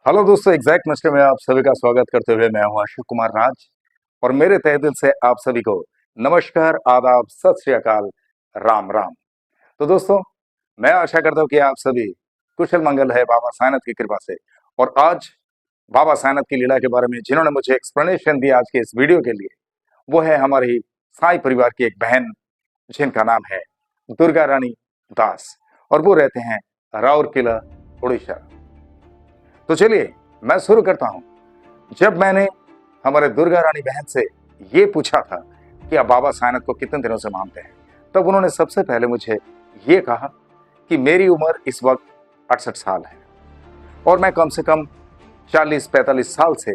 Hello दोस्तों, exact mister में आप सभी का स्वागत करते हुए मैं हूं अशोक कुमार राज। और मेरे तहे दिल से आप सभी को नमस्कार, आदाब, सत श्री अकाल, राम राम। तो दोस्तों, मैं आशा करता हूं कि आप सभी कुशल मंगल है बाबा साईनाथ की कृपा से। और आज बाबा साईनाथ की लीला के बारे में जिन्होंने मुझे एक्सप्लेनेशन दिया आज के इस वीडियो के लिए, वो है हमारी साई परिवार की एक बहन, जिनका नाम है दुर्गा रानी दास, और वो रहते हैं राउरकेला, उड़ीसा। तो चलिए मैं शुरू करता हूं। जब मैंने हमारे दुर्गा रानी बहन से ये पूछा था कि आप बाबा साईनाथ को कितने दिनों से मानते हैं, तब उन्होंने सबसे पहले मुझे ये कहा कि मेरी उम्र इस वक्त 68 साल है और मैं कम से कम 40-45 साल से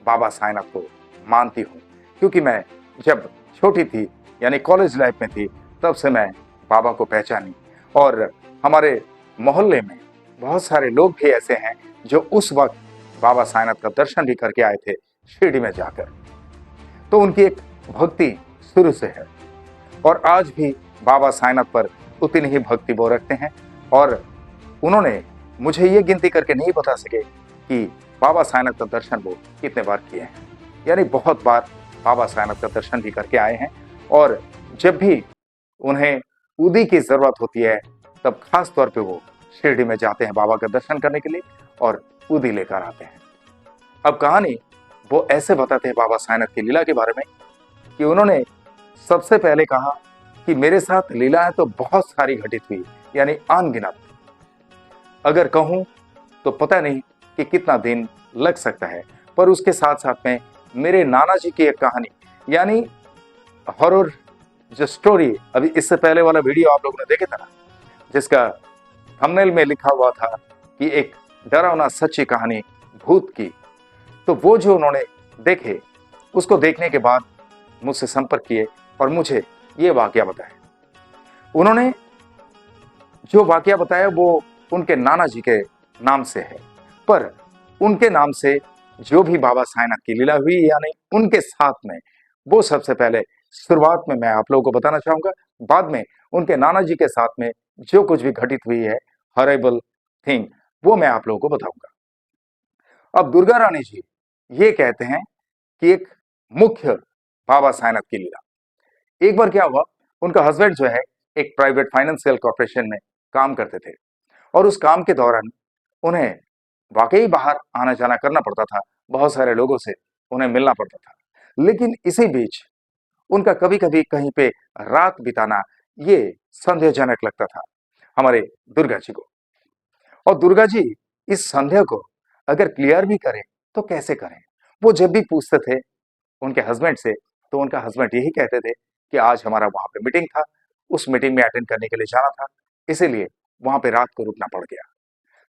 बाबा साईनाथ को मानती हूँ। क्योंकि मैं जब छोटी थी, यानी कॉलेज लाइफ में थी, तब से मैं बाबा को पहचानी। और हमारे मोहल्ले में बहुत सारे लोग भी ऐसे हैं जो उस वक्त बाबा साईनाथ का दर्शन भी करके आए थे शिरडी में जाकर। तो उनकी एक भक्ति शुरू से है और आज भी बाबा साईनाथ पर उतनी ही भक्ति वो रखते हैं। और उन्होंने मुझे ये गिनती करके नहीं बता सके कि बाबा साईनाथ का दर्शन वो कितने बार किए हैं, यानी बहुत बार बाबा साईनाथ का दर्शन भी करके आए हैं। और जब भी उन्हें उदी की जरूरत होती है, तब खास तौर पे वो शिरडी में जाते हैं बाबा का दर्शन करने के लिए और उदी लेकर आते हैं। अब कहानी वो ऐसे बताते हैं बाबा साईनाथ की लीला के बारे में कि उन्होंने सबसे पहले कहा कि मेरे साथ लीलाएं तो बहुत सारी घटित हुई, यानी अनगिनत। अगर कहूं तो पता नहीं कि कितना दिन लग सकता है, पर उसके साथ साथ में मेरे नाना जी की एक कहानी, यानी हॉरर जो स्टोरी, अभी इससे पहले वाला वीडियो आप लोगों ने देखे था ना, जिसका थंबनेल में लिखा हुआ था कि एक डरावना सच्ची कहानी भूत की, तो वो जो उन्होंने देखे, उसको देखने के बाद मुझसे संपर्क किए और मुझे ये वाकया बताया। उन्होंने जो वाकया बताया वो उनके नाना जी के नाम से है, पर उनके नाम से जो भी बाबा साईनाथ की लीला हुई, यानी उनके साथ में, वो सबसे पहले शुरुआत में मैं आप लोगों को बताना चाहूंगा। बाद में उनके नाना जी के साथ में जो कुछ भी घटित हुई है हॉरेबल थिंग, वो मैं आप लोगों को बताऊंगा। अब दुर्गा रानी जी ये कहते हैं कि एक मुख्य बाबा साईनाथ की लीला, एक बार क्या हुआ, उनका हस्बैंड जो है एक प्राइवेट फाइनेंशियल कॉर्पोरेशन में काम करते थे और उस काम के दौरान उन्हें वाकई बाहर आना जाना करना पड़ता था, बहुत सारे लोगों से उन्हें मिलना पड़ता था। लेकिन इसी बीच उनका कभी कभी कहीं पे रात बिताना ये संदेहजनक लगता था हमारे दुर्गा जी को। और दुर्गा जी इस संदेह को अगर क्लियर भी करें तो कैसे करें। वो जब भी पूछते थे उनके हस्बैंड से, तो उनका हस्बैंड यही कहते थे कि आज हमारा वहां पे मीटिंग था, उस मीटिंग में अटेंड करने के लिए जाना था, इसीलिए वहां पे रात को रुकना पड़ गया।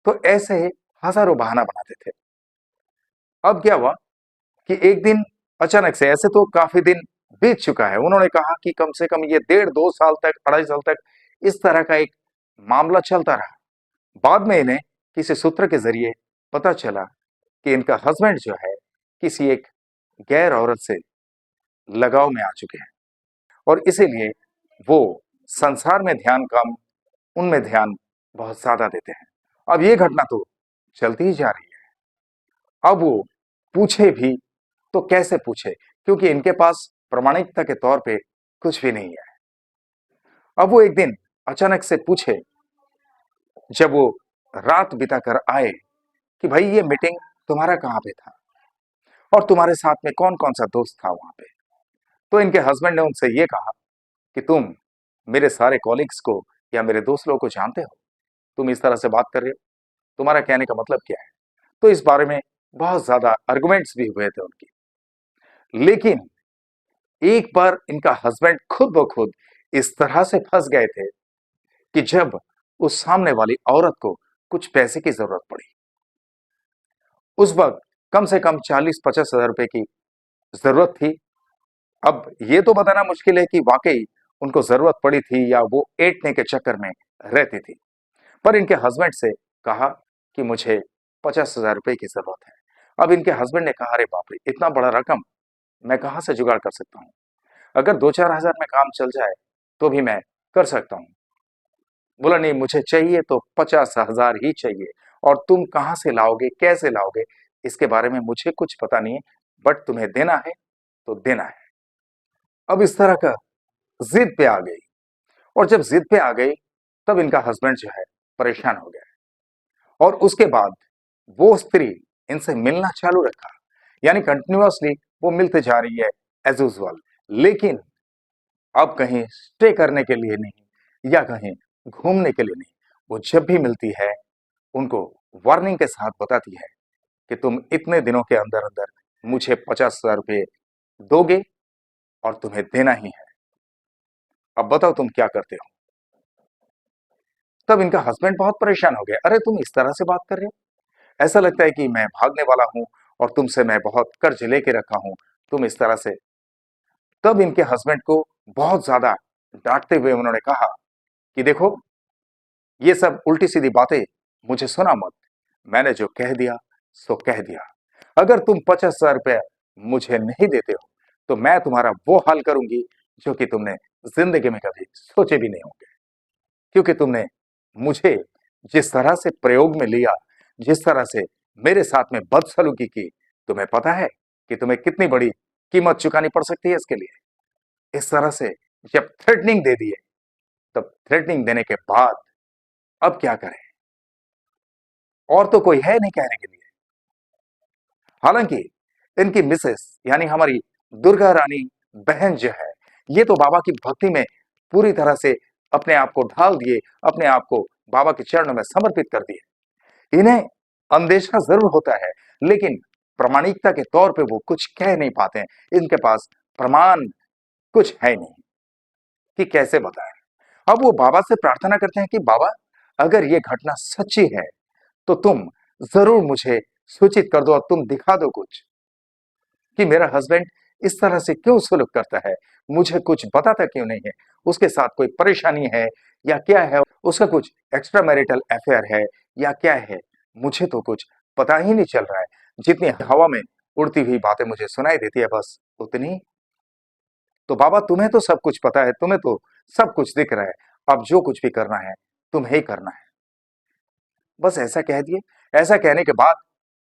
तो ऐसे हजारों बहाना बनाते थे। अब क्या हुआ कि एक दिन अचानक से, ऐसे तो काफी दिन बीत चुका है, उन्होंने कहा कि कम से कम ये 1.5-2 साल तक, 2.5 साल तक इस तरह का एक मामला चलता रहा। बाद में इन्हें किसी सूत्र के जरिए पता चला कि इनका हस्बैंड जो है किसी एक गैर औरत से लगाव में आ चुके हैं और इसीलिए वो संसार में ध्यान कम, उनमें ध्यान बहुत ज्यादा देते हैं। अब ये घटना तो चलती ही जा रही है। अब वो पूछे भी तो कैसे पूछे, क्योंकि इनके पास प्रमाणिकता के तौर पे कुछ भी नहीं है। अब वो एक दिन अचानक से पूछे, जब वो रात बिता कर आए, कि भाई ये मीटिंग तुम्हारा कहाँ पे था और तुम्हारे साथ में कौन कौन सा दोस्त था वहां पे। तो इनके हस्बैंड ने उनसे ये कहा कि तुम मेरे सारे कॉलिग्स को या मेरे दोस्त लोगों को जानते हो, तुम इस तरह से बात कर रहे हो, तुम्हारा कहने का मतलब क्या है। तो इस बारे में बहुत ज्यादा आर्गुमेंट्स भी हुए थे उनकी। लेकिन एक बार इनका हस्बैंड खुद ब खुद इस तरह से फंस गए थे कि जब उस सामने वाली औरत को कुछ पैसे की जरूरत पड़ी, उस वक्त कम से कम 40-50 हजार रुपए की जरूरत थी। अब ये तो बताना मुश्किल है कि वाकई उनको जरूरत पड़ी थी या वो ऐंठने के चक्कर में रहती थी, पर इनके हस्बैंड से कहा कि मुझे 50 हजार रुपए की जरूरत है। अब इनके हस्बैंड ने कहा, अरे बाप रे, इतना बड़ा रकम मैं कहां से जुगाड़ कर सकता हूं, अगर 2-4 हजार में काम चल जाए तो भी मैं कर सकता हूं। बोला नहीं, मुझे चाहिए तो 50 हजार ही चाहिए और तुम कहां से लाओगे, कैसे लाओगे, इसके बारे में मुझे कुछ पता नहीं है, बट तुम्हें देना है तो देना है। अब इस तरह का जिद पे आ गई, और जब जिद पे आ गई तब इनका हस्बैंड जो है परेशान हो गया, और उसके बाद वो स्त्री इनसे मिलना चालू रखा, यानी कंटिन्यूअसली वो मिलते जा रही है एज यूजुअल, लेकिन अब कहीं स्टे करने के लिए नहीं या कहीं घूमने के लिए नहीं। वो जब भी मिलती है उनको वार्निंग के साथ बताती है कि तुम इतने दिनों के अंदर अंदर मुझे 50,000 रुपये दोगे और तुम्हें देना ही है। अब बताओ तुम क्या करते हो। तब इनका हस्बैंड बहुत परेशान हो गया, अरे तुम इस तरह से बात कर रहे हो, ऐसा लगता है कि मैं भागने वाला हूं और तुमसे मैं बहुत कर्ज लेके रखा हूं, तुम इस तरह से। तब इनके हस्बैंड को बहुत ज्यादा डांटते हुए उन्होंने कहा कि देखो, ये सब उल्टी सीधी बातें मुझे सुना मत, मैंने जो कह दिया सो कह दिया। अगर तुम 50,000 रुपये मुझे नहीं देते हो तो मैं तुम्हारा वो हाल करूंगी जो कि तुमने जिंदगी में कभी सोचे भी नहीं होंगे, क्योंकि तुमने मुझे जिस तरह से प्रयोग में लिया, जिस तरह से मेरे साथ में बदसलूकी की, तुम्हें पता है कि तुम्हें कितनी बड़ी कीमत चुकानी पड़ सकती है इसके लिए। इस तरह से जब थ्रेटनिंग दे दिए, तब थ्रेटनिंग देने के बाद अब क्या करें, और तो कोई है नहीं कहने के लिए। हालांकि इनकी मिसेस यानी हमारी दुर्गा रानी बहन जो है, ये तो बाबा की भक्ति में पूरी तरह से अपने आप को ढाल दिए, अपने आप को बाबा के चरणों में समर्पित कर दिए। इन्हें अंदेशा जरूर होता है, लेकिन प्रामाणिकता के तौर पे वो कुछ कह नहीं पाते हैं, इनके पास प्रमाण कुछ है नहीं कि कैसे बताएं। अब वो बाबा से प्रार्थना करते हैं कि बाबा, अगर ये घटना सच्ची है तो तुम जरूर मुझे सूचित कर दो और तुम दिखा दो कुछ कि मेरा हस्बैंड इस तरह से क्यों सुलूक करता है, मुझे कुछ बताता क्यों नहीं है, उसके साथ कोई परेशानी है या क्या है, उसका कुछ एक्स्ट्रा मैरिटल अफेयर है या क्या है, मुझे तो कुछ पता ही नहीं चल रहा है। जितनी हवा में उड़ती हुई बातें मुझे सुनाई देती है, बस उतनी। तो बाबा, तुम्हें तो सब कुछ पता है, तुम्हें तो सब कुछ दिख रहा है, अब जो कुछ भी करना है तुम्हें ही करना है। बस ऐसा कह दिए। ऐसा कहने के बाद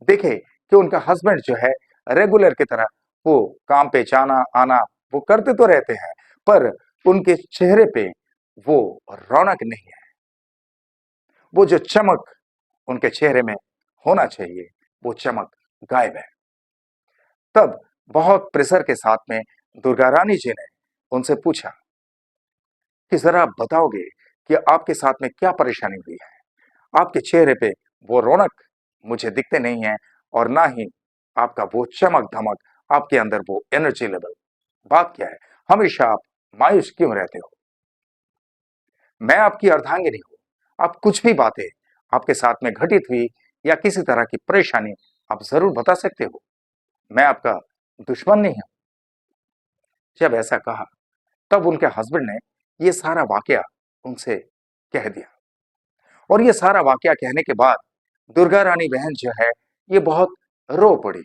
देखे कि उनका हस्बैंड जो है रेगुलर की तरह वो काम पे जाना आना वो करते तो रहते हैं, पर उनके चेहरे पे वो रौनक नहीं है, वो जो चमक उनके चेहरे में होना चाहिए वो चमक गायब है। तब बहुत प्रेशर के साथ में दुर्गा रानी जी ने उनसे पूछा कि जरा आप बताओगे कि आपके साथ में क्या परेशानी हुई है, आपके चेहरे पे वो रौनक मुझे दिखते नहीं है, और ना ही आपका वो चमक धमक, आपके अंदर वो एनर्जी लेवल, बात क्या है, हमेशा आप मायूस क्यों रहते हो। मैं आपकी अर्धांगिनी हूं, आप कुछ भी बातें आपके साथ में घटित हुई या किसी तरह की परेशानी आप जरूर बता सकते हो, मैं आपका दुश्मन नहीं हूं। जब ऐसा कहा तब उनके हस्बैंड ने ये सारा वाकया उनसे कह दिया, और ये सारा वाकया कहने के बाद दुर्गा रानी बहन जो है ये बहुत रो पड़ी।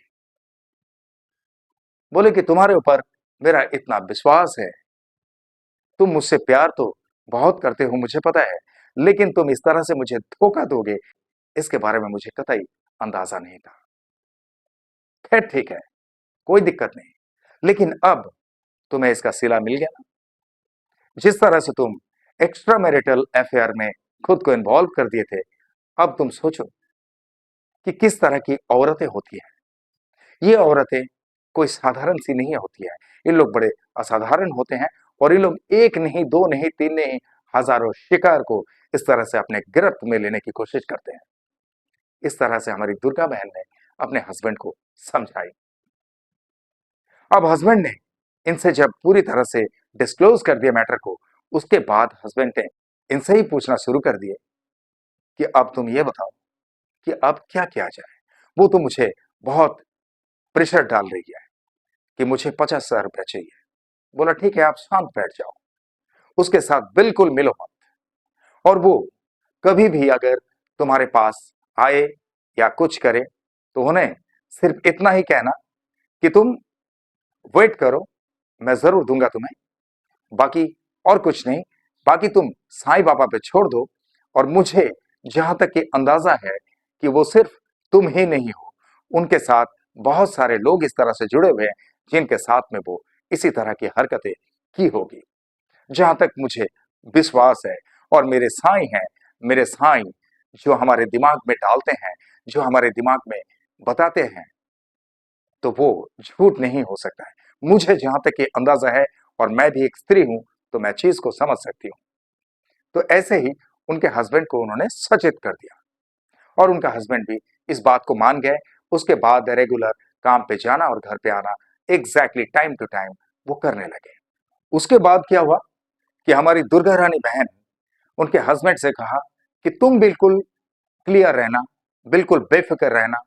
बोले कि तुम्हारे ऊपर मेरा इतना विश्वास है, तुम मुझसे प्यार तो बहुत करते हो मुझे पता है, लेकिन तुम इस तरह से मुझे धोखा दोगे इसके बारे में मुझे कतई अंदाजा नहीं था। खैर ठीक है, कोई दिक्कत नहीं, लेकिन अब तुम्हें इसका सिला मिल गया ना। जिस तरह से तुम एक्स्ट्रा मैरिटल अफेयर में खुद को इन्वॉल्व कर दिए थे, अब तुम सोचो कि किस तरह की औरतें होती हैं। ये औरतें कोई साधारण सी नहीं होती है, ये लोग बड़े असाधारण होते हैं, और ये लोग एक नहीं, दो नहीं, तीन नहीं, हजारों शिकार को इस तरह से अपने गिरफ्त में लेने की कोशिश करते हैं। इस तरह से हमारी दुर्गा बहन ने अपने हस्बैंड को समझाई। अब हस्बैंड ने इनसे जब पूरी तरह से डिस्क्लोज कर दिया मैटर को, उसके बाद हस्बैंड ने इनसे ही पूछना शुरू कर दिए कि अब तुम ये बताओ कि अब क्या किया जाए। वो तो मुझे बहुत प्रेशर डाल रही है कि मुझे 50,000 रुपया चाहिए। बोला ठीक है, आप शांत बैठ जाओ, उसके साथ बिल्कुल मिलो मत, और वो कभी भी अगर तुम्हारे पास आए या कुछ करे तो उन्हें सिर्फ इतना ही कहना कि तुम वेट करो, मैं जरूर दूंगा तुम्हें, बाकी और कुछ नहीं, बाकी तुम साईं बाबा पे छोड़ दो। और मुझे जहां तक कि अंदाजा है कि वो सिर्फ तुम ही नहीं हो, उनके साथ बहुत सारे लोग इस तरह से जुड़े हुए हैं जिनके साथ में वो इसी तरह की हरकतें की होगी। जहां तक मुझे विश्वास है, और मेरे साईं हैं, मेरे साईं जो हमारे दिमाग में डालते हैं, जो हमारे दिमाग में बताते हैं, तो वो झूठ नहीं हो सकता है। मुझे जहां तक ये अंदाजा है, और मैं भी एक स्त्री हूं, तो मैं चीज को समझ सकती हूँ। तो ऐसे ही उनके हस्बैंड को उन्होंने सचेत कर दिया, और उनका हस्बैंड भी इस बात को मान गए। उसके बाद रेगुलर काम पे जाना और घर पे आना एग्जैक्टली टाइम टू टाइम वो करने लगे। उसके बाद क्या हुआ कि हमारी दुर्गा रानी बहन उनके हस्बैंड से कहा कि तुम बिल्कुल क्लियर रहना, बिल्कुल बेफिक्र रहना,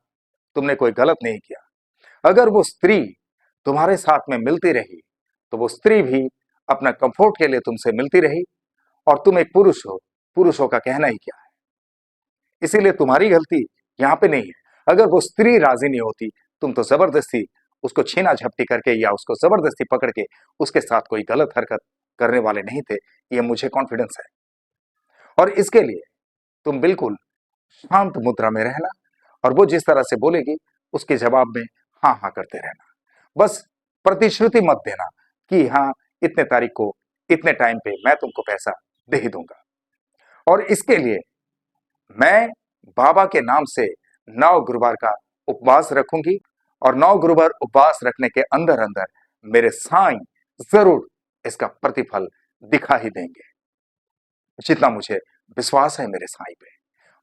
तुमने कोई गलत नहीं किया। अगर वो स्त्री तुम्हारे साथ में मिलती रही, तो वो स्त्री भी अपना कंफर्ट के लिए तुमसे मिलती रही, और तुम एक पुरुष हो, पुरुषों का कहना ही क्या है। इसीलिए तुम्हारी गलती यहाँ पे नहीं है। अगर वो स्त्री राजी नहीं होती, तुम तो जबरदस्ती उसको छीना झपटी करके या उसको जबरदस्ती पकड़ के उसके साथ कोई गलत हरकत करने वाले नहीं थे। ये मुझे कॉन्फिडेंस है। और इसके लिए तुम बिल्कुल शांत मुद्रा में रहना, और वो जिस तरह से बोलेगी उसके जवाब में हाँ हाँ करते रहना। बस प्रतिश्रुति मत देना कि हाँ, इतने तारीख को इतने टाइम पे मैं तुमको पैसा दे ही दूंगा। और इसके लिए मैं बाबा के नाम से 9 गुरुवार का उपवास रखूंगी, और 9 गुरुवार उपवास रखने के अंदर अंदर मेरे साईं जरूर इसका प्रतिफल दिखा ही देंगे, जितना मुझे विश्वास है मेरे साईं पे।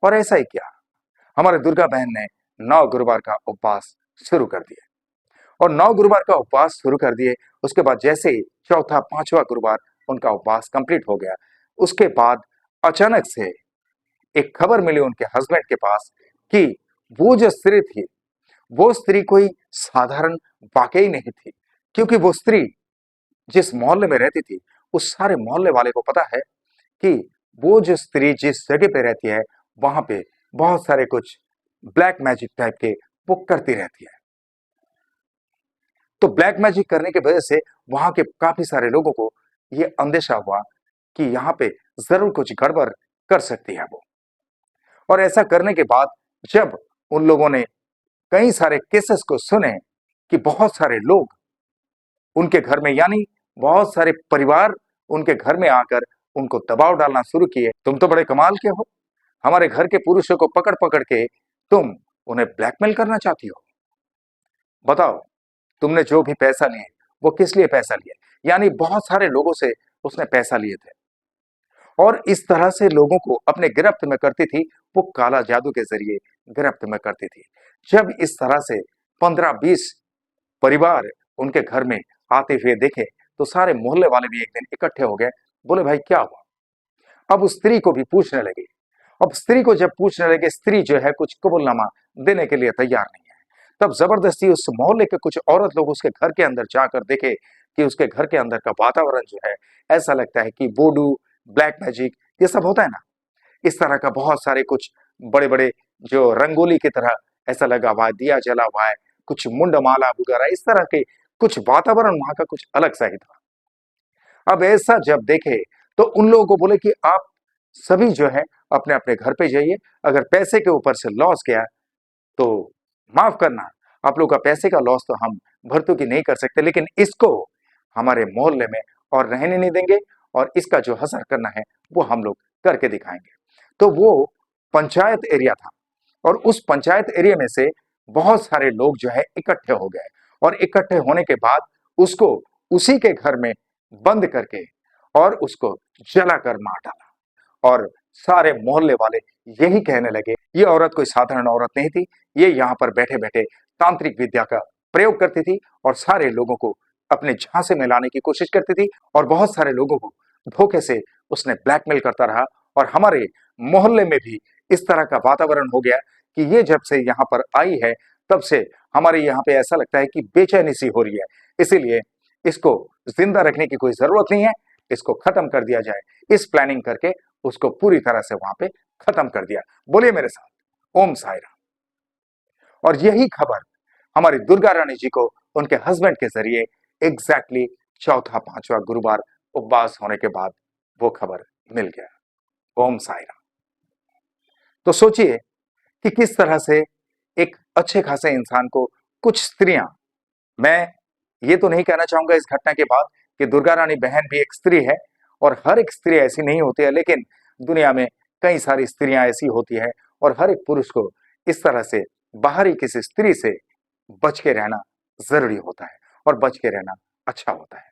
और ऐसा ही क्या, हमारे दुर्गा बहन ने 9 गुरुवार का उपवास शुरू कर दिया, और 9 गुरुवार का उपवास शुरू कर दिए। उसके बाद जैसे ही चौथा पांचवा गुरुवार उनका उपवास कंप्लीट हो गया, उसके बाद अचानक से एक खबर मिली उनके हस्बैंड के पास कि वो जो स्त्री थी, वो स्त्री कोई साधारण वाकई नहीं थी। क्योंकि वो स्त्री जिस मोहल्ले में रहती थी, उस सारे मोहल्ले वाले को पता है कि वो जो स्त्री जिस जगह पे रहती है, वहां पे बहुत सारे कुछ ब्लैक मैजिक टाइप के वो करती रहती है। तो ब्लैक मैजिक करने की वजह से वहां के काफी सारे लोगों को ये अंदेशा हुआ कि यहाँ पे जरूर कुछ गड़बड़ कर सकती है वो। और ऐसा करने के बाद जब उन लोगों ने कई सारे केसेस को सुने कि बहुत सारे लोग उनके घर में, यानी बहुत सारे परिवार उनके घर में आकर उनको दबाव डालना शुरू किए, तुम तो बड़े कमाल के हो, हमारे घर के पुरुषों को पकड़ पकड़ के तुम उन्हें ब्लैकमेल करना चाहती हो। बताओ, तुमने जो भी पैसा लिए वो किस लिए पैसा लिया। यानी बहुत सारे लोगों से उसने पैसा लिए थे, और इस तरह से लोगों को अपने गिरफ्त में करती थी। वो काला जादू के जरिए गिरफ्त में करती थी। जब इस तरह से 15-20 परिवार उनके घर में आते हुए देखे, तो सारे मोहल्ले वाले भी एक दिन इकट्ठे हो गए। बोले भाई क्या हुआ। अब उस स्त्री को भी पूछने लगे। अब स्त्री को जब पूछने लगे, स्त्री जो है कुछ कबूलनामा देने के लिए तैयार नहीं है। तब जबरदस्ती उस मोहल्ले के कुछ औरत लोग उसके घर के अंदर जाकर देखे कि उसके घर के अंदर का वातावरण जो है, ऐसा लगता है कि वोडू, ब्लैक मैजिक, ये सब होता है ना, इस तरह का बहुत सारे कुछ बड़े बड़े जो रंगोली की तरह ऐसा लगा हुआ है, दिया जला हुआ है, कुछ मुंडमाला वगैरह, इस तरह के कुछ वातावरण वहां का कुछ अलग सा ही था। अब ऐसा जब देखे, तो उन लोगों को बोले कि आप सभी जो है अपने अपने घर पे जाइए। अगर पैसे के ऊपर से लॉस गया तो माफ करना, आप लोग का पैसे का लॉस तो हम भर्तुकी नहीं कर सकते, लेकिन इसको हमारे मोहल्ले में और रहने नहीं देंगे, और इसका जो असर करना है वो हम लोग करके दिखाएंगे। तो वो पंचायत एरिया था, और उस पंचायत एरिया में से बहुत सारे लोग जो है इकट्ठे हो गए, और इकट्ठे होने के बाद उसको उसी के घर में बंद करके और उसको जलाकर मार डाला। और सारे मोहल्ले वाले यही कहने लगे, ये औरत कोई साधारण औरत नहीं थी, ये यहाँ पर बैठे बैठे तांत्रिक विद्या का प्रयोग करती थी, और सारे लोगों को अपने झांसे में लाने की कोशिश करती थी, और बहुत सारे लोगों को धोखे से उसने ब्लैकमेल करता रहा। और हमारे मोहल्ले में भी इस तरह का वातावरण हो गया कि ये जब से यहाँ पर आई है, तब से हमारे यहाँ पे ऐसा लगता है कि बेचैनी सी हो रही है। इसीलिए इसको जिंदा रखने की कोई जरूरत नहीं है, इसको खत्म कर दिया जाए। इस प्लानिंग करके उसको पूरी तरह से वहां पे खत्म कर दिया। बोलिए मेरे साथ ओम साई राम। और यही खबर हमारी दुर्गा रानी जी को उनके हस्बैंड के जरिए एग्जैक्टली चौथा पांचवा गुरुवार उपवास होने के बाद वो खबर मिल गया। ओम साई राम। तो सोचिए कि किस तरह से एक अच्छे खासे इंसान को कुछ स्त्रियां, मैं ये तो नहीं कहना चाहूंगा इस घटना के बाद कि दुर्गा रानी बहन भी एक स्त्री है, और हर एक स्त्री ऐसी नहीं होती है, लेकिन दुनिया में कई सारी स्त्रियां ऐसी होती है, और हर एक पुरुष को इस तरह से बाहरी किसी स्त्री से बच के रहना जरूरी होता है, और बच के रहना अच्छा होता है।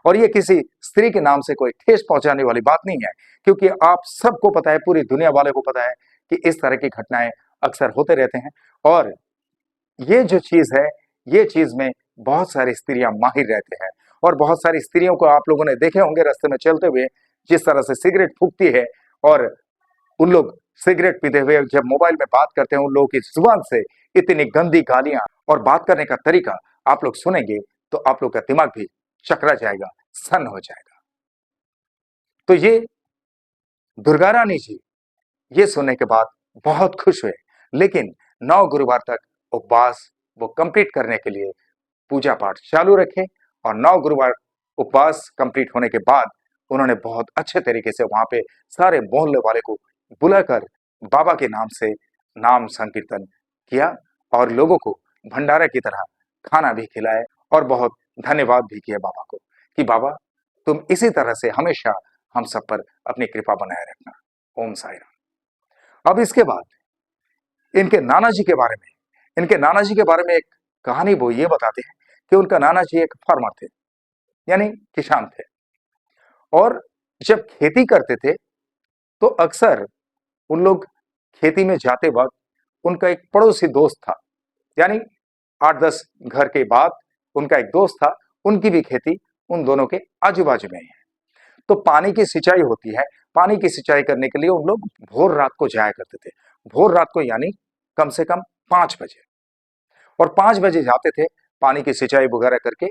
और ये किसी स्त्री के नाम से कोई ठेस पहुंचाने वाली बात नहीं है, क्योंकि आप सबको पता है, पूरी दुनिया वाले को पता है कि इस तरह की घटनाएं अक्सर होते रहते हैं। और ये जो चीज है, ये चीज में बहुत सारी स्त्रियां माहिर रहते हैं, और बहुत सारी स्त्रियों को आप लोगों ने देखे होंगे रास्ते में चलते हुए जिस तरह से सिगरेट फूकती है, और उन लोग सिगरेट पीते हुए जब मोबाइल में बात करते हैं, उन लोगों की जुबान से इतनी गंदी गालियां और बात करने का तरीका आप लोग सुनेंगे तो आप लोग का दिमाग भी चकरा जाएगा, सन्न हो जाएगा। तो ये दुर्गा रानी जी ये सुनने के बाद बहुत खुश हुए, लेकिन 9 गुरुवार तक उपवास वो कंप्लीट करने के लिए पूजा पाठ चालू रखे, और 9 गुरुवार उपवास कंप्लीट होने के बाद उन्होंने बहुत अच्छे तरीके से वहां पे सारे मोहल्ले वाले को बुलाकर बाबा के नाम से नाम संकीर्तन किया, और लोगों को भंडारा की तरह खाना भी खिलाए, और बहुत धन्यवाद भी किया बाबा को कि बाबा तुम इसी तरह से हमेशा हम सब पर अपनी कृपा बनाए रखना। ओम साई राम। अब इसके बाद इनके नाना जी के बारे में, इनके नाना जी के बारे में एक कहानी वो ये बताते हैं कि उनका नाना जी एक फार्मर थे, यानी किसान थे, और जब खेती करते थे तो अक्सर उन लोग खेती में जाते वक्त उनका एक पड़ोसी दोस्त था, यानी 8-10 घर के बाद उनका एक दोस्त था, उनकी भी खेती उन दोनों के आजू बाजू में ही है। तो पानी की सिंचाई होती है, पानी की सिंचाई करने के लिए उन लोग भोर रात को जाया करते थे, भोर रात को यानी कम से कम 5 बजे, और 5 बजे जाते थे, पानी की सिंचाई वगैरह करके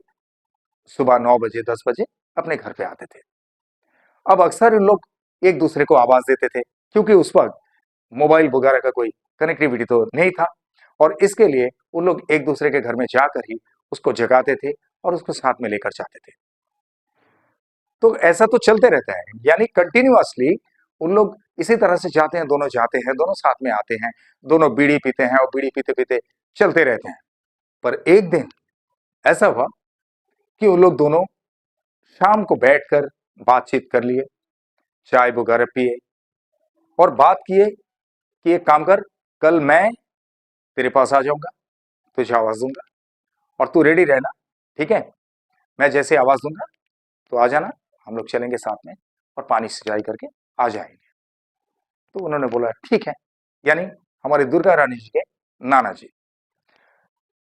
सुबह 9 बजे 10 बजे अपने घर पे आते थे। अब अक्सर उन लोग एक दूसरे को आवाज देते थे, क्योंकि उस वक्त मोबाइल वगैरह का कोई कनेक्टिविटी तो नहीं था, और इसके लिए उन लोग एक दूसरे के घर में जाकर ही उसको जगाते थे और उसको साथ में लेकर जाते थे। तो ऐसा तो चलते रहता है, यानी कंटिन्यूअसली उन लोग इसी तरह से जाते हैं, दोनों जाते हैं, दोनों साथ में आते हैं, दोनों बीड़ी पीते हैं, और बीड़ी पीते पीते चलते रहते हैं। पर एक दिन ऐसा हुआ कि उन लोग दोनों शाम को बैठकर बातचीत कर लिए, चाय वगैरह पिए, और बात किए कि एक काम कर, कल मैं तेरे पास आ जाऊंगा, तुझे आवाज दूंगा, और तू रेडी रहना, ठीक है? मैं जैसे आवाज दूंगा तो आ जाना, हम लोग चलेंगे साथ में और पानी सिंचाई करके आ जाएंगे। तो उन्होंने बोला ठीक है, यानी हमारे दुर्गा रानी जी के नाना जी।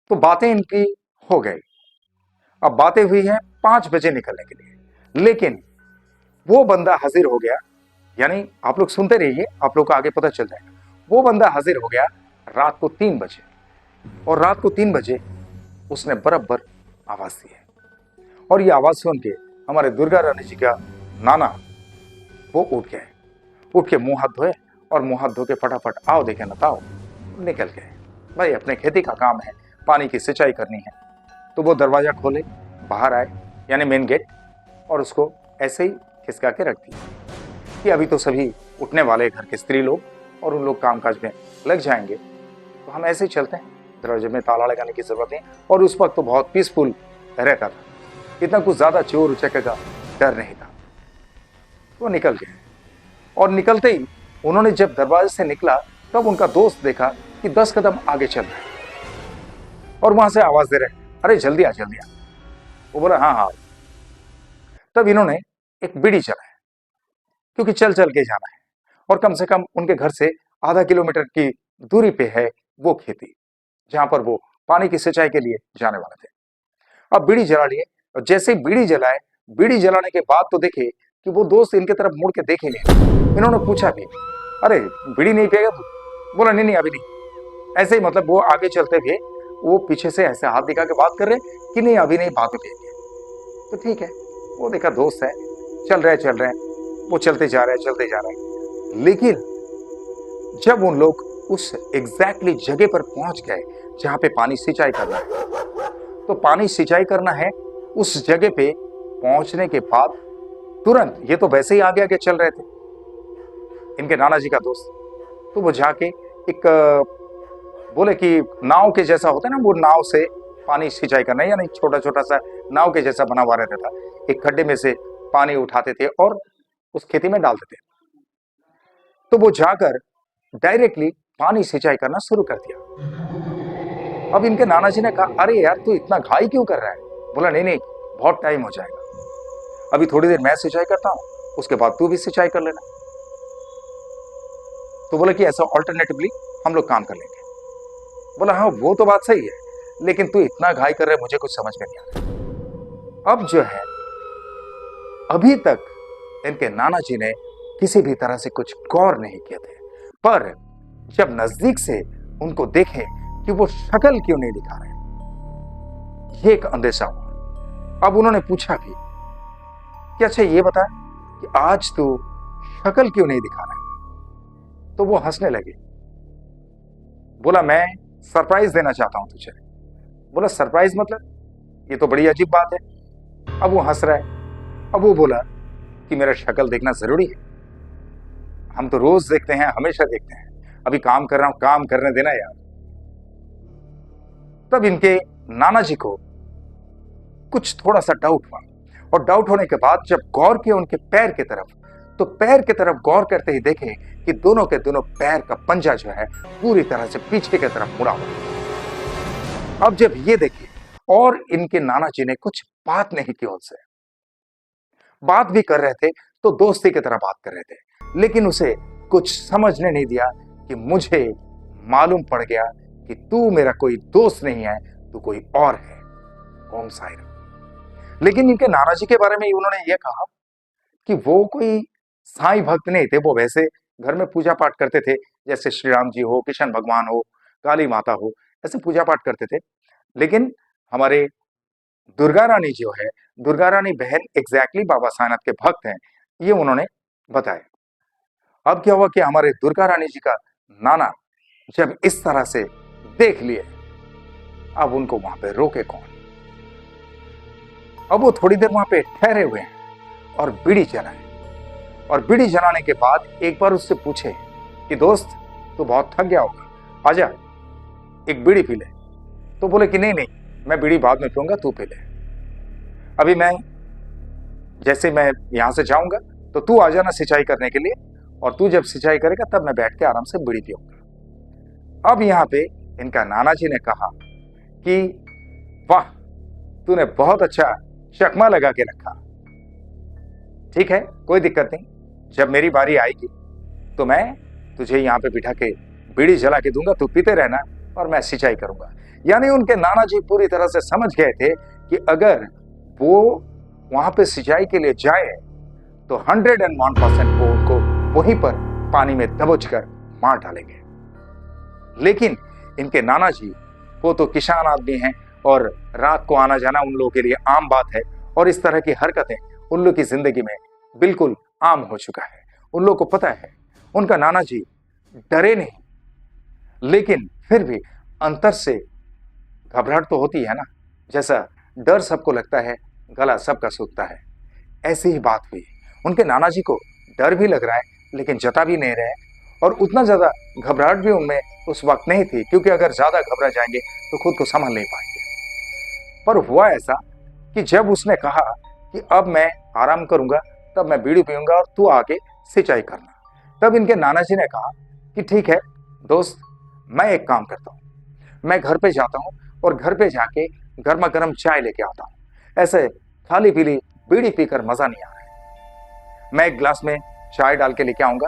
तो बातें इनकी हो गई। अब बातें हुई हैं 5 बजे निकलने के लिए, लेकिन वो बंदा हाजिर हो गया, यानी आप लोग सुनते रहिए, आप लोग को आगे पता चल जाएगा। वो बंदा हाजिर हो गया रात को 3 बजे, और रात को 3 बजे उसने बराबर आवाज दी है, और ये आवाज सुन के हमारे दुर्गा रानी जी का नाना वो उठ गए, उठ के मुंह हाथ धोए, और मुंह हाथ धो के फटाफट आओ देखे नताओ निकल गए। भाई अपने खेती का काम है, पानी की सिंचाई करनी है। तो वो दरवाजा खोले, बाहर आए, यानी मेन गेट, और उसको ऐसे ही खिसका के रख दिया कि अभी तो सभी उठने वाले घर के स्त्री लोग, और उन लोग कामकाज में लग जाएंगे, तो हम ऐसे ही चलते हैं, दरवाजे में ताला लगाने की जरूरत नहीं। और उस वक्त तो बहुत पीसफुल रहता था, इतना कुछ ज्यादा चोर उचक्के का डर नहीं था। वो निकल गए, और निकलते ही उन्होंने जब दरवाजे से निकला तब उनका दोस्त देखा कि 10 कदम आगे चल रहा है, और वहां से आवाज दे रहे, अरे जल्दी आ जल्दी आ। वो बोला हाँ हाँ। तब इन्होंने एक बीड़ी जलाया, क्योंकि चल चल के जाना है, और कम से कम उनके घर से आधा किलोमीटर की दूरी पे है वो खेती, जहां पर वो पानी की सिंचाई के लिए जाने वाले थे। अब बीड़ी जला लिए, और जैसे ही बीड़ी जलाए, बीड़ी जलाने के बाद तो देखे कि वो दोस्त इनके तरफ मुड़ के देखे नहीं। इन्होंने पूछा भी, अरे बीड़ी नहीं पिएगा तू? बोला नहीं नहीं अभी नहीं। ऐसे ही मतलब वो आगे चलते हुए वो पीछे से ऐसे हाथ दिखा के बात कर रहे कि नहीं अभी नहीं, बाद में पिएंगे। तो ठीक है, वो देखा दोस्त है, चल रहे वो चलते जा रहे हैं। लेकिन जब उन लोग उस एग्जैक्टली जगह पर पहुंच गए जहां पे पानी सिंचाई करना है, तो पानी सिंचाई करना है उस जगह पे पहुंचने के बाद तुरंत, ये तो वैसे ही आगे आगे चल रहे थे इनके नाना जी का दोस्त, तो वो जाके एक बोले कि नाव के जैसा होता है ना, वो नाव से पानी सिंचाई करना, यानी छोटा छोटा सा नाव के जैसा बना हुआ रहता था। एक खड्डे में से पानी उठाते थे और उस खेती में डालते थे। तो वो जाकर डायरेक्टली पानी सिंचाई करना शुरू कर दिया। अब इनके नाना जी ने कहा, अरे यार तू इतना घाई क्यों कर रहा है? बोला, नहीं नहीं, बहुत टाइम हो जाएगा, अभी थोड़ी देर मैं सिंचाई करता हूं, उसके बाद तू भी सिंचाई कर लेना। तो बोला कि ऐसा ऑल्टरनेटिवली हम लोग काम कर लेंगे। बोला, हाँ वो तो बात सही है, लेकिन तू इतना घाई कर रहा है, मुझे कुछ समझ में नहीं आ रहा। अब जो है, अभी तक इनके नाना जी ने किसी भी तरह से कुछ गौर नहीं किए थे, पर जब नजदीक से उनको देखे कि वो शक्ल क्यों नहीं दिखा रहे, ये एक अंदेशा हुआ। अब उन्होंने पूछा भी कि अच्छा ये बता कि आज तू शक्ल क्यों नहीं दिखा रहा है? तो वो हंसने लगे। बोला, मैं सरप्राइज देना चाहता हूं तुझे। बोला, सरप्राइज मतलब? ये तो बड़ी अजीब बात है। अब वो हंस रहा है। अब वो बोला कि मेरा शक्ल देखना जरूरी है? हम तो रोज देखते हैं, हमेशा देखते हैं, अभी काम कर रहा हूं, काम करने देना यार। तब इनके नाना जी को कुछ थोड़ा सा डाउट हुआ, और डाउट होने के बाद जब गौर किया उनके पैर की तरफ, तो पैर की तरफ गौर करते ही देखे कि दोनों के दोनों पैर का पंजा जो है पूरी तरह से पीछे की तरफ मुड़ा हुआ। अब जब ये देखे, और इनके नाना जी ने कुछ बात नहीं की उनसे, बात भी कर रहे थे तो दोस्ती की तरह बात कर रहे थे, लेकिन उसे कुछ समझने नहीं दिया कि मुझे मालूम पड़ गया कि तू मेरा कोई दोस्त नहीं है, तू कोई और है। ओम साई राम। लेकिन इनके नाना जी के बारे में उन्होंने ये कहा कि वो कोई साईं भक्त नहीं थे, वो वैसे घर में पूजा पाठ करते थे, जैसे श्री राम जी हो, कृष्ण भगवान हो, काली माता हो, ऐसे पूजा पाठ करते थे। लेकिन हमारे दुर्गा रानी जो है, दुर्गा रानी बहन एग्जैक्टली बाबा साईनाथ के भक्त हैं, ये उन्होंने बताया। अब क्या हुआ कि हमारे दुर्गा रानी जी का नाना जब इस तरह से देख लिए, अब उनको वहां पे रोके कौन? अब वो थोड़ी देर वहां पे ठहरे हुए हैं और बीड़ी जलाए, और बीड़ी जलाने के बाद एक बार उससे पूछे कि दोस्त तू बहुत थक गया होगा, आजा एक बीड़ी पी ले। तो बोले कि नहीं नहीं, मैं बीड़ी बाद में पीऊंगा, तू पी ले। अभी मैं जैसे मैं यहां से जाऊंगा तो तू आ जाना सिंचाई करने के लिए, और तू जब सिंचाई करेगा तब मैं बैठ के आराम से बीड़ी पीऊंगा। अब यहां पे इनका नाना जी ने कहा कि वाह, तूने बहुत अच्छा चकमा लगा के रखा। ठीक है, कोई दिक्कत नहीं, जब मेरी बारी आएगी तो मैं तुझे यहाँ पे बिठा के बीड़ी जला के दूंगा, तू पीते रहना और मैं सिंचाई करूंगा। यानी उनके नाना जी पूरी तरह से समझ गए थे कि अगर वो वहां पे सिंचाई के लिए जाए तो 101% वो उनको वहीं पर पानी में दबोच कर मार डालेंगे। लेकिन इनके नाना जी वो तो किसान आदमी हैं, और रात को आना जाना उन लोगों के लिए आम बात है, और इस तरह की हरकतें उन लोग की जिंदगी में बिल्कुल आम हो चुका है। उन लोग को पता है। उनका नाना जी डरे नहीं, लेकिन फिर भी अंतर से घबराहट तो होती है ना, जैसा डर सबको लगता है, गला सबका सूखता है, ऐसी ही बात हुई। उनके नाना जी को डर भी लग रहा है, लेकिन जता भी नहीं रहे, और उतना ज्यादा घबराहट भी उनमें उस वक्त नहीं थी, क्योंकि अगर ज्यादा घबरा जाएंगे तो खुद को संभाल नहीं पाएंगे। पर हुआ ऐसा कि जब उसने कहा कि अब मैं आराम करूंगा, तब मैं बीड़ी पीऊंगा और तू आके सिंचाई करना, तब इनके नाना जी ने कहा कि ठीक है दोस्त, मैं एक काम करता हूँ, मैं घर पे जाता हूँ और घर पे जाके गर्मा गर्म चाय लेके आता हूँ। ऐसे खाली पीली बीड़ी पीकर मजा नहीं आ रहा है। मैं एक गिलास में चाय डाल के लेके आऊंगा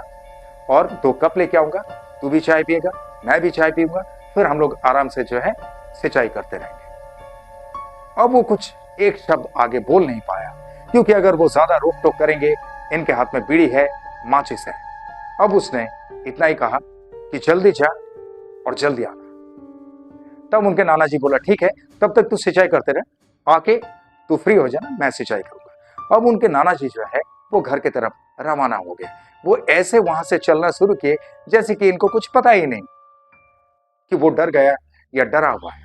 और 2 कप लेके आऊंगा, तू भी चाय पिएगा, मैं भी चाय पीऊंगा, फिर हम लोग आराम से जो है सिंचाई करते रहेंगे। अब वो कुछ एक शब्द आगे बोल नहीं पाया, क्योंकि अगर वो ज्यादा रोक टोक करेंगे, इनके हाथ में बीड़ी है, माचिस है। अब उसने इतना ही कहा कि जल्दी जा और जल्दी आना। तब उनके नाना जी बोला ठीक है, तब तक तू सिंचाई करते रहे, आके तू फ्री हो जाना, मैं सिंचाई करूंगा। अब उनके नाना जी जो है वो घर की तरफ रवाना हो गए। वो ऐसे वहां से चलना शुरू किए जैसे कि इनको कुछ पता ही नहीं कि वो डर गया या डरा हुआ है।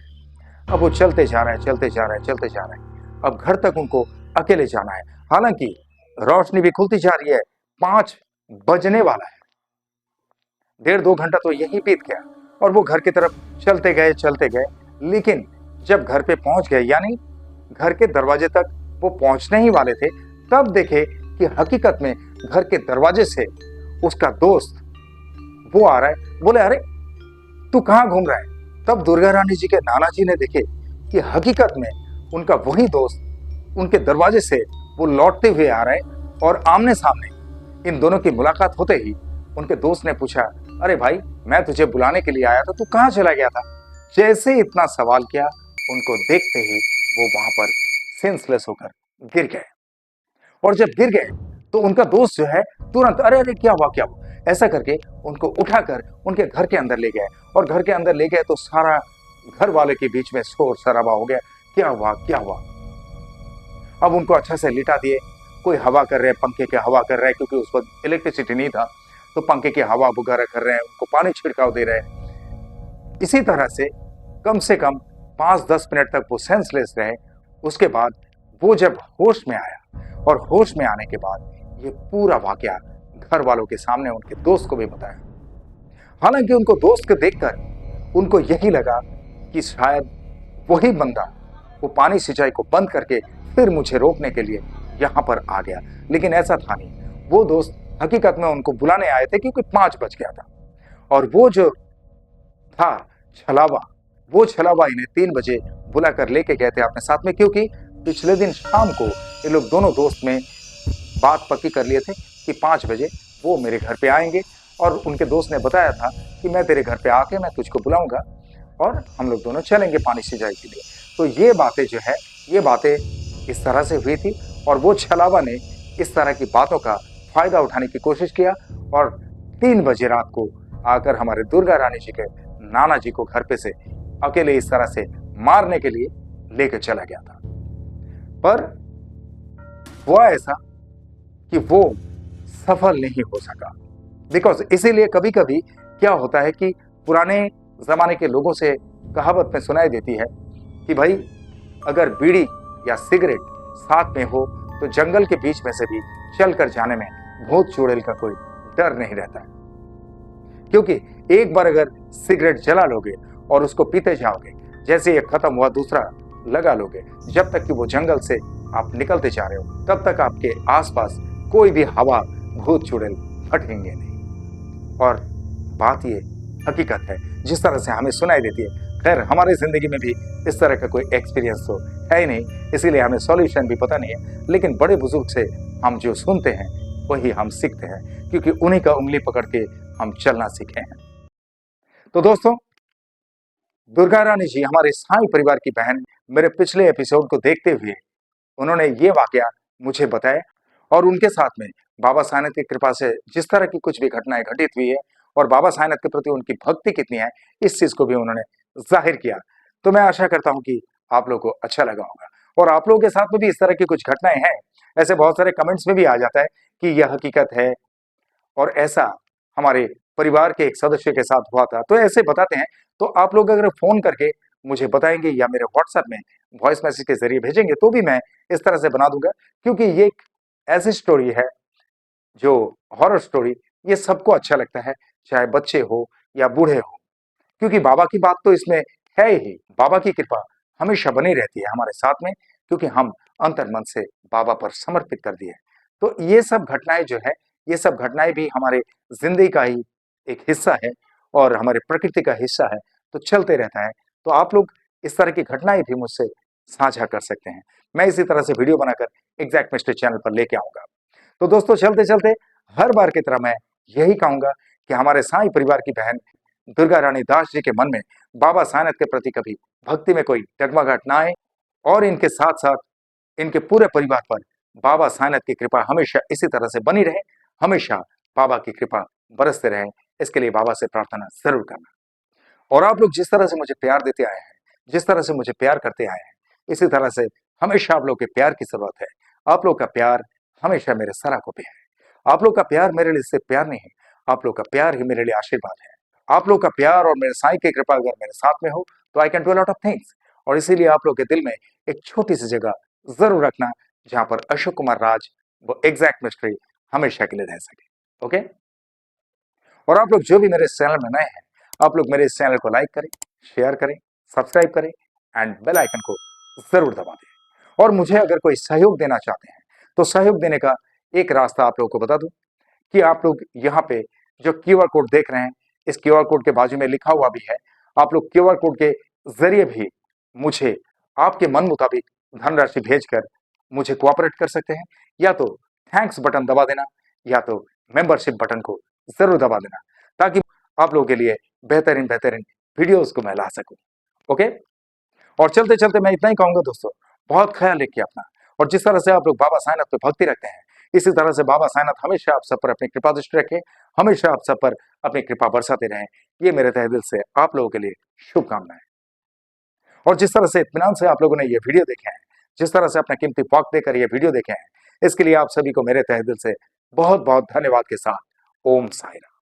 अब वो चलते जा रहे हैं, चलते जा रहे हैं, चलते जा रहे हैं। अब घर तक उनको अकेले जाना है, हालांकि रोशनी भी खुलती जा रही है, 5 बजने वाला है। 1.5-2 घंटा तो यही बीत गया और वो घर की तरफ चलते गए। लेकिन जब घर पे पहुंच गए, यानी घर के दरवाजे तक वो पहुंचने ही वाले थे, तब देखे कि हकीकत में घर के दरवाजे से उसका दोस्त वो आ रहा है। बोले, अरे तू कहाँ घूम रहा है? तब दुर्गा रानी जी के नाना जी ने देखे कि हकीकत में उनका वही दोस्त उनके दरवाजे से वो लौटते हुए आ रहा है। और आमने सामने इन दोनों की मुलाकात होते ही उनके दोस्त ने पूछा, अरे भाई, मैं तुझे बुलाने के लिए आया था, तू कहाँ चला गया था? जैसे ही इतना सवाल किया, उनको देखते ही वो वहां पर सेंसलेस होकर गिर गए। और जब गिर गए तो उनका दोस्त जो है तुरंत, अरे अरे क्या हुआ क्या हुआ, ऐसा करके उनको उठाकर उनके घर के अंदर ले गए। और घर के अंदर ले गए तो सारा घर वाले के बीच में शोर शराबा हो गया, क्या हुआ क्या हुआ। अब उनको अच्छा से लिटा दिए, कोई हवा कर रहे हैं, पंखे के हवा कर रहे हैं, क्योंकि उस वक्त इलेक्ट्रिसिटी नहीं था, तो पंखे की हवा वगैरह कर रहे हैं, उनको पानी छिड़काव दे रहे हैं। इसी तरह से कम 5-10 मिनट तक वो सेंसलेस रहे। उसके बाद वो जब होश में आया और होश में आने के बाद ये पूरा वाकया घर वालों के सामने उनके दोस्त को भी बताया। हालांकि उनको दोस्त को देखकर उनको यही लगा कि शायद वही बंदा वो पानी सिंचाई को बंद करके फिर मुझे रोकने के लिए यहां पर आ गया, लेकिन ऐसा था नहीं। वो दोस्त हकीकत में उनको बुलाने आए थे क्योंकि 5 बज गया था। और वो जो था छलावा, वो छलावा इन्हें 3 बजे बुलाकर लेके गए थे अपने साथ में, क्योंकि पिछले दिन शाम को ये लोग दोनों दोस्त में बात पक्की कर लिए थे कि 5 बजे वो मेरे घर पे आएंगे। और उनके दोस्त ने बताया था कि मैं तेरे घर पे आके मैं तुझको बुलाऊंगा और हम लोग दोनों चलेंगे पानी सिंचाई के लिए। तो ये बातें जो है, ये बातें इस तरह से हुई थी। और वो छलावा ने इस तरह की बातों का फायदा उठाने की कोशिश किया और 3 बजे रात को आकर हमारे दुर्गा रानी जी के नाना जी को घर पे से अकेले इस तरह से मारने के लिए लेकर चला गया था। पर हुआ ऐसा कि वो सफल नहीं हो सका। बिकॉज इसीलिए कभी कभी क्या होता है कि पुराने जमाने के लोगों से कहावत में सुनाई देती है कि भाई, अगर बीड़ी या सिगरेट साथ में हो तो जंगल के बीच में से भी चलकर जाने में भूत चुड़ैल का कोई डर नहीं रहता है। क्योंकि एक बार अगर सिगरेट जला लोगे और उसको पीते जाओगे, जैसे ये खत्म हुआ दूसरा लगा लोगे, जब तक कि वो जंगल से आप निकलते जा रहे हो तब तक आपके आसपास कोई भी हवा भूत चुड़ैल फटेंगे नहीं। और बात ये हकीकत है जिस तरह से हमें सुनाई देती है। खैर, हमारी जिंदगी में भी इस तरह का कोई एक्सपीरियंस तो है ही नहीं, इसीलिए हमें सॉल्यूशन भी पता नहीं है। लेकिन बड़े बुजुर्ग से हम जो सुनते हैं वही हम सीखते हैं, क्योंकि उन्हीं का उंगली पकड़ के हम चलना सीखे हैं। तो दोस्तों, दुर्गा रानी जी हमारे साईं परिवार की बहन, मेरे पिछले एपिसोड को देखते हुए उन्होंने ये वाकया मुझे बताया। और उनके साथ में बाबा साईनाथ की कृपा से जिस तरह की कुछ भी घटनाएं घटित हुई है और बाबा साईनाथ के प्रति उनकी भक्ति कितनी है, इस चीज को भी उन्होंने जाहिर किया। तो मैं आशा करता हूं कि आप लोगों को अच्छा लगा होगा और आप लोगों के साथ में भी इस तरह की कुछ घटनाएं हैं। ऐसे बहुत सारे कमेंट्स में भी आ जाता है कि यह हकीकत है और ऐसा हमारे परिवार के एक सदस्य के साथ हुआ था, तो ऐसे बताते हैं। तो आप लोग अगर फोन करके मुझे बताएंगे या मेरे व्हाट्सएप में वॉइस मैसेज के जरिए भेजेंगे तो भी मैं इस तरह से बना दूंगा, क्योंकि ये एक ऐसी स्टोरी है जो हॉरर स्टोरी, ये सबको अच्छा लगता है, चाहे बच्चे हो या बूढ़े हो, क्योंकि बाबा की बात तो इसमें है ही। बाबा की कृपा हमेशा बनी रहती है हमारे साथ में, क्योंकि हम अंतर मन से बाबा पर समर्पित कर दिए। तो ये सब घटनाएं जो है, ये सब घटनाएं भी हमारे जिंदगी का ही एक हिस्सा है और हमारे प्रकृति का हिस्सा है, तो चलते रहता है। तो आप लोग इस तरह की घटनाएं भी मुझसे साझा कर सकते हैं। मैं इसी तरह से वीडियो बनाकर एग्जैक्ट मिस्ट्री चैनल पर लेके आऊंगा। तो दोस्तों, चलते चलते हर बार की तरह मैं यही कहूंगा कि हमारे साईं परिवार की बहन दुर्गा रानी दास जी के मन में बाबा साईनाथ के प्रति कभी भक्ति में कोई डगमगाहट ना आए और इनके साथ साथ इनके पूरे परिवार पर बाबा साईनाथ की कृपा हमेशा इसी तरह से बनी रहे। हमेशा बाबा की कृपा बरसते रहे, इसके लिए बाबा से प्रार्थना जरूर करना। और आप लोग जिस तरह से मुझे प्यार देते आए हैं, जिस तरह से मुझे प्यार करते आए हैं, इसी तरह से हमेशा आप लोग के प्यार की जरूरत है। आप लोग का प्यार हमेशा मेरे सराखों पे है। आप लोग का प्यार मेरे लिए सिर्फ प्यार नहीं है, आप लोग का प्यार ही मेरे लिए आशीर्वाद है। आप लोग का प्यार और मेरे साईं की कृपा अगर मेरे साथ में हो तो I can do a lot of things. और इसीलिए आप लोग के दिल में एक छोटी सी जगह जरूर रखना जहां पर अशोक कुमार राज वो एग्जैक्ट मिस्ट्री हमेशा के लिए रह सके। ओके। और आप लोग जो भी मेरे इस चैनल में नए हैं, आप लोग मेरे इस चैनल को लाइक करें, शेयर करें, सब्सक्राइब करें एंड बेल आइकन को जरूर दबा दें। और मुझे अगर कोई सहयोग देना चाहते हैं तो सहयोग देने का एक रास्ता आप लोगों को बता दूं कि आप लोग यहाँ पे जो क्यूआर कोड देख रहे हैं, इस क्यूआर कोड के बाजू में लिखा हुआ भी है, आप लोग क्यूआर कोड के जरिए भी मुझे आपके मन मुताबिक धनराशि भेजकर मुझे कोऑपरेट कर सकते हैं। या तो थैंक्स बटन दबा देना या तो मेंबरशिप बटन को जरूर दबा देना, ताकि आप लोगों के लिए बेहतरीन बेहतरीन वीडियोस को मैं ला सकूं। ओके, और चलते चलते मैं इतना ही कहूंगा दोस्तों, बहुत ख्याल रखिए अपना। और जिस तरह से आप लोग बाबा साईनाथ पे भक्ति रखते हैं, इसी तरह से बाबा साईनाथ हमेशा आप सब पर अपनी कृपा दृष्टि रखे, हमेशा आप सब पर अपनी कृपा बरसाते रहें। ये मेरे तहे दिल से आप लोगों के लिए शुभकामनाएं। और जिस तरह से इत्मीनान से आप लोगों ने ये वीडियो देखे हैं, जिस तरह से अपना कीमती वक्त देकर ये वीडियो देखे हैं, इसके लिए आप सभी को मेरे तहे दिल से बहुत बहुत धन्यवाद के साथ ओम साईं राम।